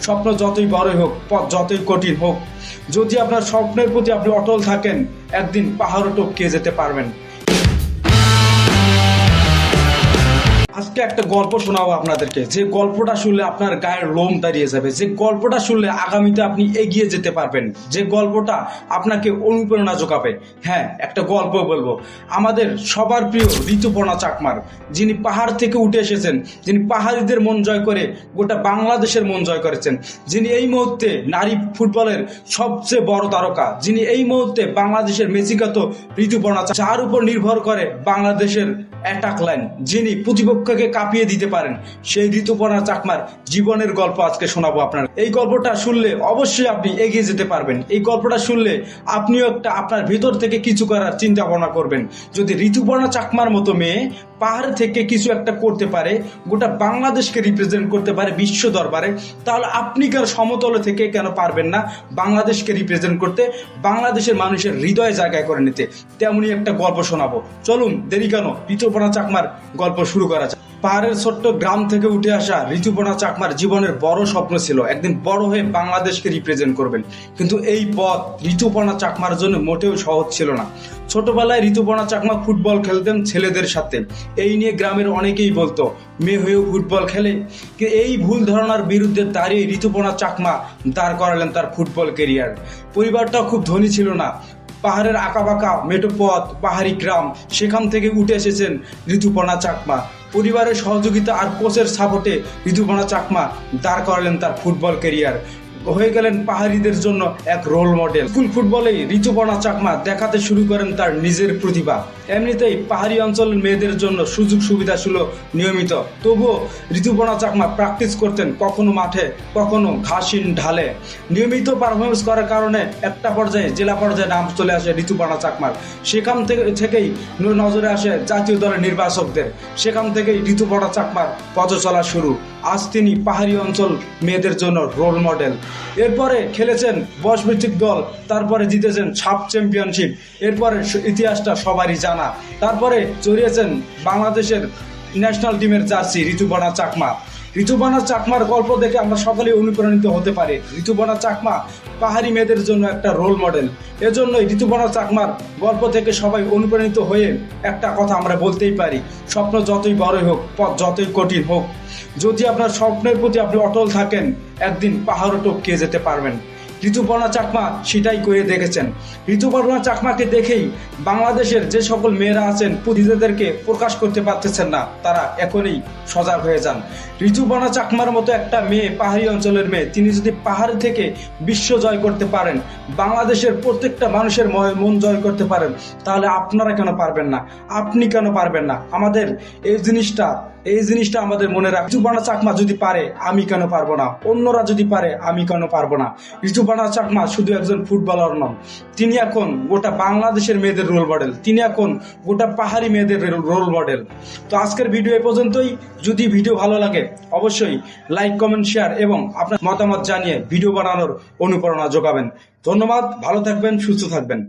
স্বপ্ন যতই বড়ই হোক, পথ যতই কঠিন হোক, যদি আপনার স্বপ্নের প্রতি আপনি অটল থাকেন, একদিন পাহাড়ও টপকে যেতে পারবেন। আজকে একটা গল্প শোনাবো আপনাদেরকে, যে গল্পটা শুনলে আপনার গায়ের লোম দাঁড়িয়ে যাবে, যে গল্পটা শুনলে আগামীতে আপনি এগিয়ে যেতে পারবেন, যে গল্পটা আপনাকে অনুপ্রেরণা যোগাবে। হ্যাঁ, একটা গল্প বলবো আমাদের সবার প্রিয় ঋতুপর্ণা চাকমার, যিনি পাহাড় থেকে উঠে এসেছেন, যিনি পাহাড়িদের মন জয় করে গোটা বাংলাদেশের মন জয় করেছেন, যিনি এই মুহূর্তে নারী ফুটবলের সবচেয়ে বড় তারকা, যিনি এই মুহূর্তে বাংলাদেশের মেসিগত ঋতুপর্ণা, যার উপর নির্ভর করে বাংলাদেশের অ্যাটাক লাইন, যিনি প্রতিপক্ষকে কাঁপিয়ে দিতে পারেন, সেই ঋতুপর্ণা চাকমার জীবনের গল্প আজকে শোনাবো আপনার। এই গল্পটা শুনলে অবশ্যই আপনি এগিয়ে যেতে পারবেন। এই গল্পটা শুনলে আপনিও আপনার ভিতর থেকে কিছু করার চিন্তা ভাবনা করবেন। যদি ঋতুপর্ণা চাকমার মতো মেয়ে পাহাড় থেকে কিছু একটা করতে পারে, গোটা বাংলাদেশকে রিপ্রেজেন্ট করতে পারে বিশ্ব দরবারে, তাহলে আপনি কেন সমতলে থেকে কেন পারবেন না বাংলাদেশকে রিপ্রেজেন্ট করতে, বাংলাদেশের মানুষের হৃদয়ে জায়গায় করে নিতে? তেমনই একটা গল্প শোনাবো, চলুন দেরি কেন, ঋতুপর্ণা চাকমার গল্প শুরু করা যাক। পাহাড়ের ছোট্ট গ্রাম থেকে উঠে আসা ঋতুপর্ণা চাকমার জীবনের বড় স্বপ্ন ছিল একদিন বড় হয়ে বাংলাদেশকে রিপ্রেজেন্ট করবেন, কিন্তু এই পথ ঋতুপর্ণা চাকমার জন্য মোটেও সহজ ছিল না। ছোটবেলায় ঋতুপর্ণা চাকমা ফুটবল খেলতেন ছেলেদের সাথে, এই নিয়ে গ্রামের অনেকেই বলতো মেয়ে হয়েও ফুটবল খেলে। এই ভুল ধারণার বিরুদ্ধে দাঁড়িয়ে ঋতুপর্ণা চাকমা দাঁড় করালেন তার ফুটবল কেরিয়ার। পরিবারটাও খুব ধনী ছিল না, পাহাড়ের আঁকাবাঁকা মেঠো পথ, পাহাড়ি গ্রাম, সেখান থেকে উঠে এসেছেন ঋতুপর্ণা চাকমা। পরিবারের সহযোগিতা আর কোচের সাপোর্টে ঋতুপর্ণা চাকমা দাঁড় করালেন তার ফুটবল কেরিয়ার, হয়ে গেলেন পাহাড়িদের জন্য এক রোল মডেল। স্কুল ফুটবলেই ঋতুপর্ণা চাকমা দেখাতে শুরু করেন তার নিজের প্রতিভা। এমনিতেই পাহাড়ি অঞ্চলের মেয়েদের জন্য সুযোগ সুবিধা ছিল নিয়মিত, তবুও ঋতুপর্ণা চাকমা প্র্যাকটিস করতেন, কখনো মাঠে কখনো ঘাসিন ঢালে। নিয়মিত পারফরমেন্স করার কারণে একটা পর্যায়ে জেলা পর্যায়ে নাম চলে আসে ঋতুপর্ণা চাকমার। সেখান থেকেই নজরে আসে জাতীয় দলের নির্বাচকদের, সেখান থেকেই ঋতুপর্ণা চাকমার পথ চলা শুরু। আজ তিনি পাহাড়ি অঞ্চল মেয়েদের জন্য রোল মডেল। এরপরে খেলেছেন বয়সভিত্তিক দল, তারপরে জিতেছেন সাব চ্যাম্পিয়নশিপ, এরপরে ইতিহাসটা সবারই জানা। তারপরে জড়িয়েছেন বাংলাদেশের ন্যাশনাল টিমের জার্সি ঋতুপর্ণা চাকমা। ঋতুপর্ণা চাকমার গল্প দেখে আমরা সকলেই অনুপ্রাণিত হতে পারি। ঋতুপর্ণা চাকমা পাহাড়ি মেয়েদের জন্য একটা রোল মডেল। এজন্যই ঋতুপর্ণা চাকমার গল্প থেকে সবাই অনুপ্রাণিত হয়ে একটা কথা আমরা বলতেই পারি, স্বপ্ন যতই বড়ই হোক, পথ যতই কঠিন হোক, যদি আপনার স্বপ্নের প্রতি আপনি অটল থাকেন, একদিন পাহাড়ও টপকে যেতে পারবেন। ঋতুপর্ণা চাকমা সেটাই করে দেখেছেন। ঋতুপর্ণা চাকমাকে দেখেই বাংলাদেশের যে সকল মেয়েরা আছেন নিজেদেরকে প্রকাশ করতে পারতেছেন না, তারা এখনই সজাগ হয়ে যান। ঋতুপর্ণা চাকমার মতো একটা মেয়ে, পাহাড়ি অঞ্চলের মেয়ে, তিনি যদি পাহাড় থেকে বিশ্ব জয় করতে পারেন, বাংলাদেশের প্রত্যেকটা মানুষের মন জয় করতে পারেন, তাহলে আপনারা কেন পারবেন না? আপনি কেন পারবেন না? আমাদের এই জিনিসটা আমাদের মনে রাখ। ঋতুপর্ণা চাকমা যদি পারে, আমি কেন পারবো না? অন্যরা যদি পারে, আমি কেন পারবো না? ঋতুপর্ণা চাকমা শুধু একজন ফুটবলার নন, তিনি এখন গোটা বাংলাদেশের মেয়েদের রোল মডেল, তিনি এখন গোটা পাহাড়ি মেয়েদের রোল মডেল। তো আজকের ভিডিও এ পর্যন্তই। যদি ভিডিও ভালো লাগে অবশ্যই লাইক, কমেন্ট, শেয়ার এবং আপনার মতামত জানিয়ে ভিডিও বানানোর অনুপ্রেরণা যোগাবেন। ধন্যবাদ, ভালো থাকবেন, সুস্থ থাকবেন।